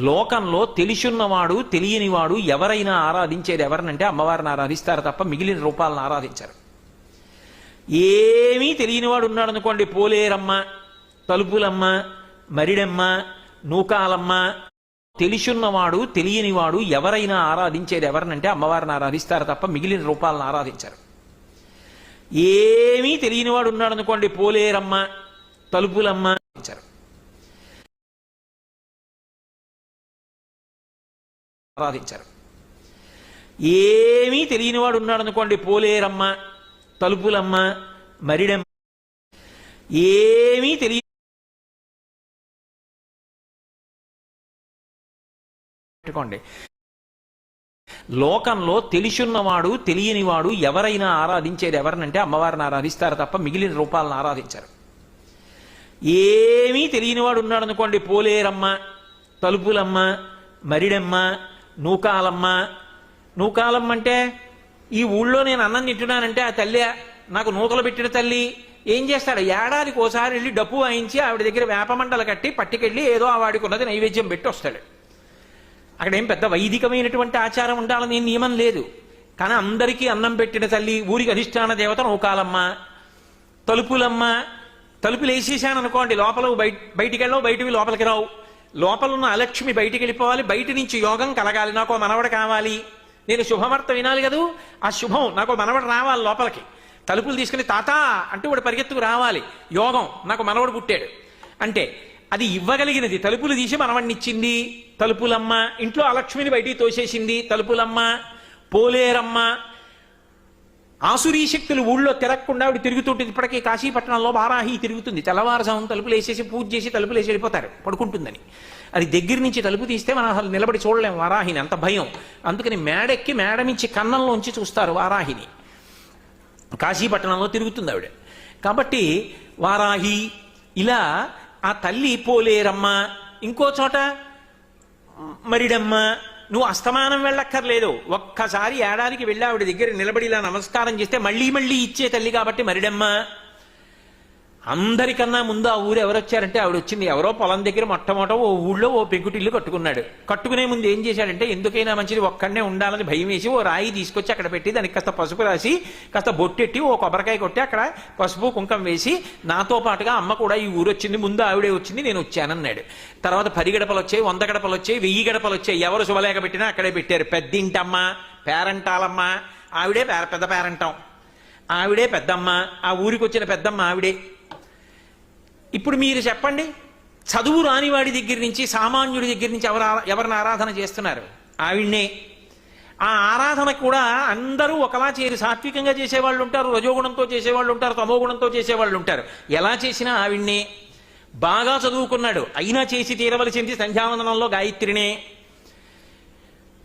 లోకంలో తెలిసున్నవాడు తెలియనివాడు ఎవరైనా ఆరాధించేది ఎవరినంటే అమ్మవారిని ఆరాధిస్తారు తప్ప మిగిలిన రూపాలను ఆరాధించరు. ఏమీ తెలియనివాడు ఉన్నాడు అనుకోండి, పోలేరమ్మ, తలుపులమ్మ, మరిడమ్మ, నూకాలమ్మ. తెలిసున్నవాడు తెలియనివాడు ఎవరైనా ఆరాధించేది ఎవరినంటే అమ్మవారిని ఆరాధిస్తారు తప్ప మిగిలిన రూపాలను ఆరాధించరు. ఏమీ తెలియనివాడు ఉన్నాడు అనుకోండి, పోలేరమ్మ, తలుపులమ్మ ఆరాధించరు. ఏమీ తెలియనివాడు ఉన్నాడు అనుకోండి, పోలేరమ్మ, తలుపులమ్మ, మరిడమ్మ. ఏమీ తెలియ పెట్టుకోండి. లోకంలో తెలిసున్నవాడు తెలియనివాడు ఎవరైనా ఆరాధించేది ఎవరినంటే అమ్మవారిని ఆరాధిస్తారు తప్ప మిగిలిన రూపాలను ఆరాధించరు. ఏమీ తెలియనివాడు ఉన్నాడు అనుకోండి, పోలేరమ్మ, తలుపులమ్మ, మరిడమ్మ, నూకాలమ్మ. నూకాలమ్మ అంటే ఈ ఊళ్ళో నేను అన్నం తింటున్నానంటే ఆ తల్లి నాకు నూకలు పెట్టిన తల్లి. ఏం చేస్తాడు, ఏడాదికి ఓసారి వెళ్ళి డప్పు వాయించి ఆవిడ దగ్గర వేపమండలు కట్టి పట్టుకెళ్ళి ఏదో ఆ వాడికి ఉన్నది నైవేద్యం పెట్టి వస్తాడు. అక్కడ ఏం పెద్ద వైదికమైనటువంటి ఆచారం ఉండాలని నియమం లేదు. కానీ అందరికీ అన్నం పెట్టిన తల్లి, ఊరికి అధిష్టాన దేవత నూకాలమ్మ. తలుపులమ్మ, తలుపులు వేసేసాను అనుకోండి, లోపల బయటికి వెళ్ళవు, బయటికి లోపలికి రావు. లోపలున్న అలక్ష్మి బయటికి వెళ్ళిపోవాలి, బయట నుంచి యోగం కలగాలి. నాకు మనవడు కావాలి, నేను శుభవార్త వినాలి కదూ, ఆ శుభం నాకు మనవడు రావాలి లోపలికి. తలుపులు తీసుకుని తాత అంటూ వాడు పరిగెత్తుకు రావాలి. యోగం, నాకు మనవడు పుట్టాడు అంటే అది ఇవ్వగలిగినది. తలుపులు తీసి మనవడినిచ్చింది తలుపులమ్మ. ఇంట్లో అలక్ష్మిని బయటికి తోసేసింది తలుపులమ్మ. పోలేరమ్మ, ఆసురీ శక్తులు ఊళ్ళో తిరగకుండా ఆవిడ తిరుగుతుంటుంది. ఇప్పటికీ కాశీపట్నంలో వారాహి తిరుగుతుంది. తెల్లవారుజాము తలుపులు వేసేసి పూజ చేసి తలుపులు వేసి వెళ్ళిపోతారు పడుకుంటుందని. అది దగ్గర నుంచి తలుపు తీస్తే మనం అసలు నిలబడి చూడలేము వారాహిని, అంత భయం. అందుకని మేడెక్కి మేడమించి కన్నంలోంచి చూస్తారు వారాహిని. కాశీపట్నంలో తిరుగుతుంది ఆవిడ. కాబట్టి వారాహి ఇలా ఆ తల్లి పోలేరమ్మ. ఇంకో చోట మరిడమ్మ. నువ్వు అస్తమానం వెళ్ళక్కర్లేదు, ఒక్కసారి ఏడాదికి వెళ్ళి ఆవిడ దగ్గర నిలబడి ఇలా నమస్కారం చేస్తే మళ్ళీ మళ్ళీ ఇచ్చే తల్లి కాబట్టి మరిడమ్మ. అందరికన్నా ముందు ఆ ఊరు ఎవరు వచ్చారంటే ఆవిడ వచ్చింది. ఎవరో పొలం దగ్గర మొట్టమొదట ఓ ఊళ్ళో ఓ పెంకుటిల్లు కట్టుకున్నాడు. కట్టుకునే ముందు ఏం చేశాడంటే ఎందుకైనా మంచిది ఒక్కడనే ఉండాలని భయం వేసి ఓ రాయి తీసుకొచ్చి అక్కడ పెట్టి దానికి కాస్త పసుపు రాసి కాస్త బొట్టెట్టి ఓ కొబ్బరికాయ కొట్టి అక్కడ పసుపు కుంకం వేసి నాతో పాటుగా అమ్మ కూడా ఈ ఊరు వచ్చింది, ముందు ఆవిడే వచ్చింది, నేను వచ్చానన్నాడు. తర్వాత 10 గడపలు వచ్చాయి, 100 గడపలు వచ్చాయి, 1000 గడపలు వచ్చాయి. ఎవరు శుభలేఖ పెట్టినా అక్కడే పెట్టారు. పెద్దింటమ్మ, పేరంటాలమ్మ, ఆవిడే పెద్ద పేరంటాం, ఆవిడే పెద్దమ్మ, ఆ ఊరికి వచ్చిన పెద్దమ్మ ఆవిడే. ఇప్పుడు మీరు చెప్పండి, చదువు రానివాడి దగ్గర నుంచి సామాన్యుడి దగ్గర నుంచి ఎవరిని ఆరాధన చేస్తున్నారు? ఆవిడ్నే. ఆ ఆరాధన కూడా అందరూ ఒకలా చేయరు. సాత్వికంగా చేసేవాళ్ళు ఉంటారు, రజోగుణంతో చేసేవాళ్ళు ఉంటారు, తమోగుణంతో చేసేవాళ్ళు ఉంటారు. ఎలా చేసినా ఆవిడ్నే. బాగా చదువుకున్నాడు అయినా చేసి తీరవలసింది సంధ్యావందనంలో గాయత్రినే.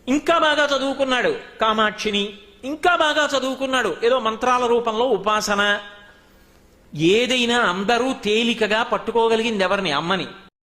ఇంకా బాగా చదువుకున్నాడు కామాక్షిని. ఇంకా బాగా చదువుకున్నాడు ఏదో మంత్రాల రూపంలో ఉపాసన. ఏదైనా అందరూ తేలికగా పట్టుకోగలిగింది ఎవరిని? అమ్మని.